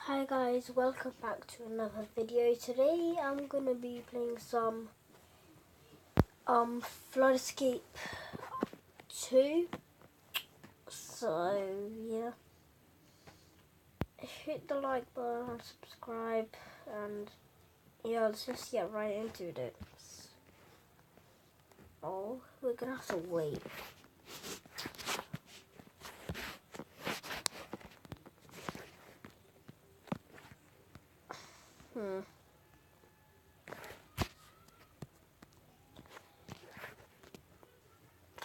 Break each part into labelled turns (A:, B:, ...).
A: Hi guys, welcome back to another video. Today I'm gonna be playing some Flood Escape 2. So yeah, hit the like button and subscribe, and yeah, let's just get right into it. Oh, we're gonna have to wait.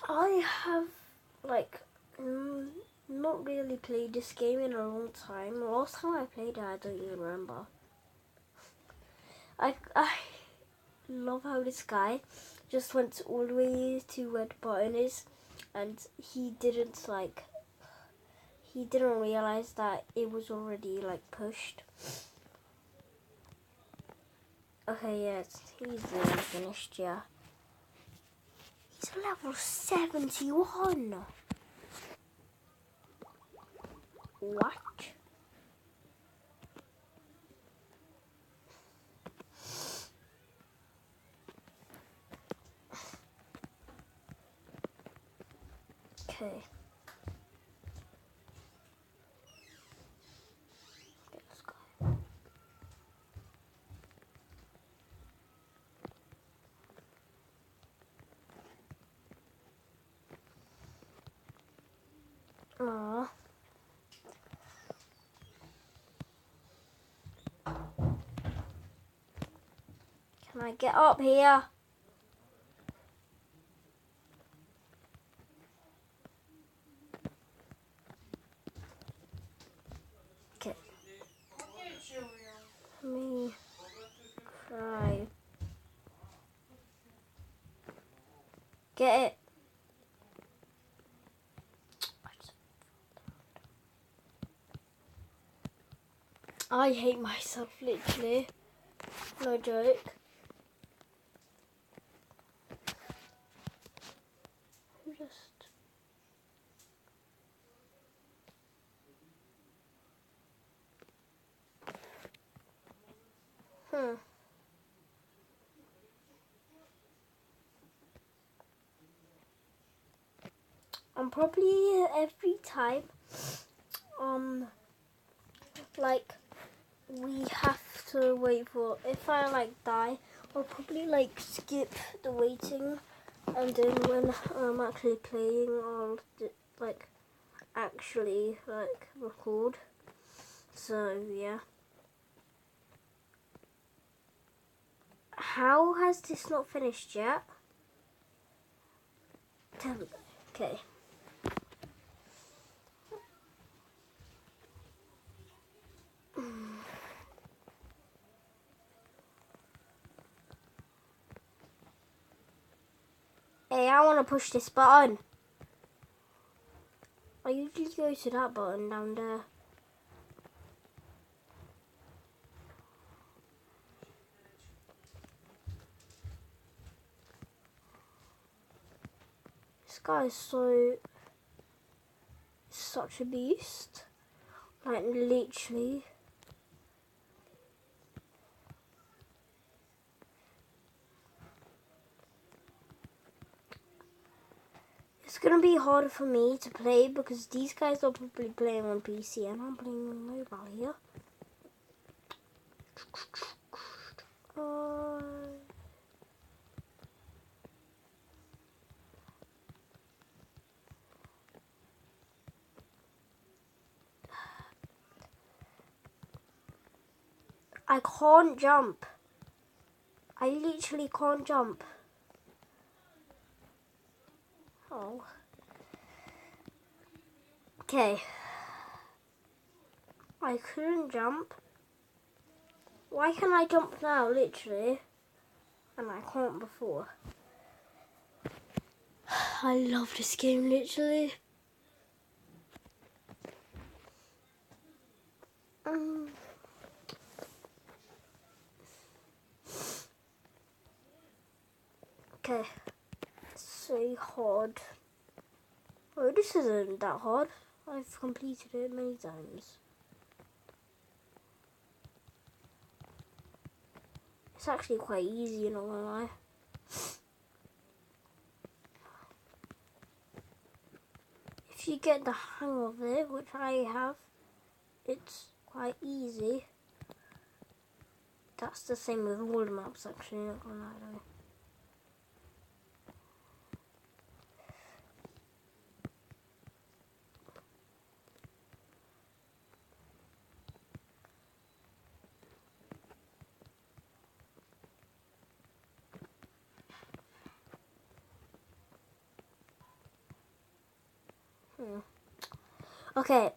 A: I have not really played this game in a long time. The last time I played it, I don't even remember. I love how this guy just went all the way to where the button is, and he didn't realize that it was already pushed. Okay, yeah, he's finished, yeah. He's level 71. What? Okay. Let's go. Aww. Can I get up here? Okay. Let me try. Get it. I hate myself, literally. No joke. I'm probably every time, we have to wait for, if I die, I'll probably skip the waiting, and then when I'm actually playing, I'll actually record. So yeah. How has this not finished yet? Okay. Hey, I want to push this button. I usually go to that button down there. This guy is such a beast. Literally. It's gonna be harder for me to play because these guys are probably playing on PC and I'm playing on mobile here. I can't jump. I literally can't jump. Oh. Okay. I couldn't jump. Why can I jump now, literally? And I can't before. I love this game, literally. Okay. So hard. Oh, this isn't that hard. I've completed it many times. It's actually quite easy, not gonna lie. If you get the hang of it, which I have, it's quite easy. That's the same with all the maps, actually, not gonna lie though. Okay,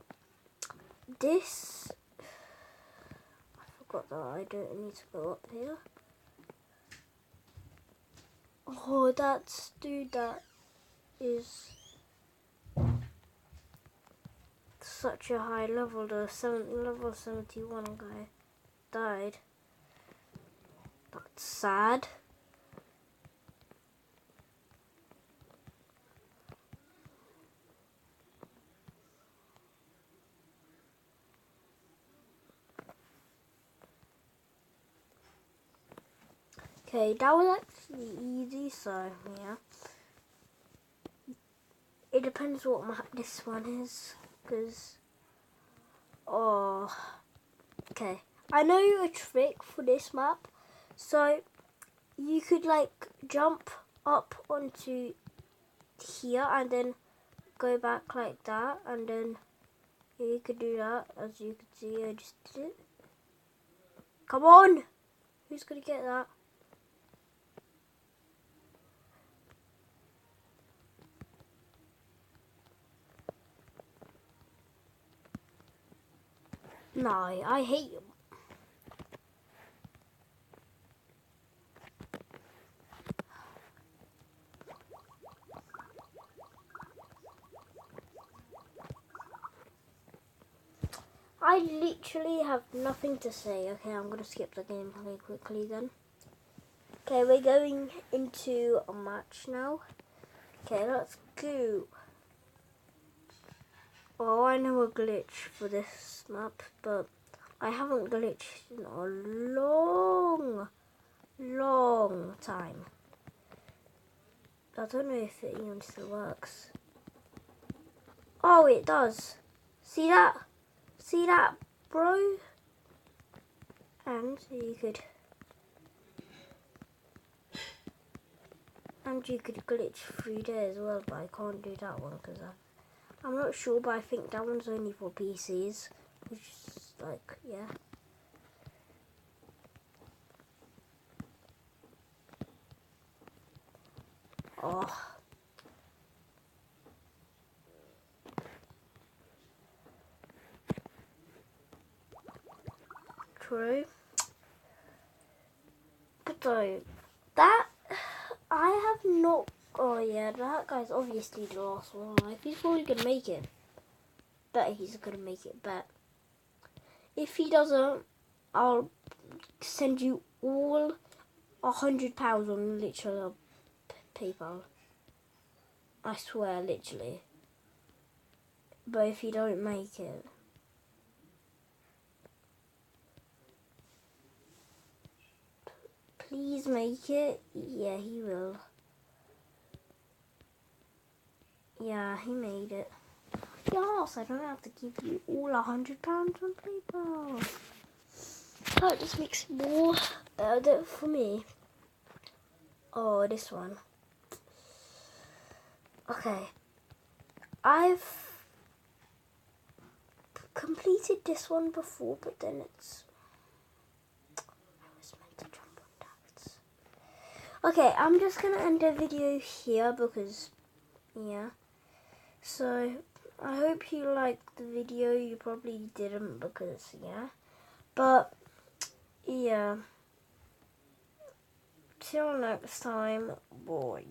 A: this, I forgot that I don't need to go up here. Oh, that's dude, that is such a high level. The level 71 guy died. That's sad. Okay, that was actually easy, so yeah. It depends what map this one is, because, oh, okay. I know a trick for this map, so you could like jump up onto here and then go back like that, and then you could do that. As you can see, I just did it. Come on! Who's gonna get that? No, I hate you. I literally have nothing to say. Okay, I'm gonna skip the gameplay quickly then. Okay, we're going into a match now. Okay, let's go. Oh, I know a glitch for this map, but I haven't glitched in a long time. I don't know if it even still works. Oh, it does. See that? See that, bro? And you could glitch through there as well, but I can't do that one because I'm not sure, but I think that one's only for PCs, which is like, yeah. Oh. True. But though, that, I have not, oh yeah, that guy's obviously the last one alive. He's probably going to make it. Bet he's going to make it, bet. If he doesn't, I'll send you all £100 on literal PayPal. I swear, literally. But if you don't make it, please make it. Yeah, he will. Yeah, he made it. Yes, I don't have to give you all £100 on PayPal. That just makes more better for me. Oh, this one. Okay. I've completed this one before, but then it's... I was meant to jump on that. Okay, I'm just going to end the video here because, yeah. So, I hope you liked the video. You probably didn't because, yeah. But, yeah. Till next time, boy.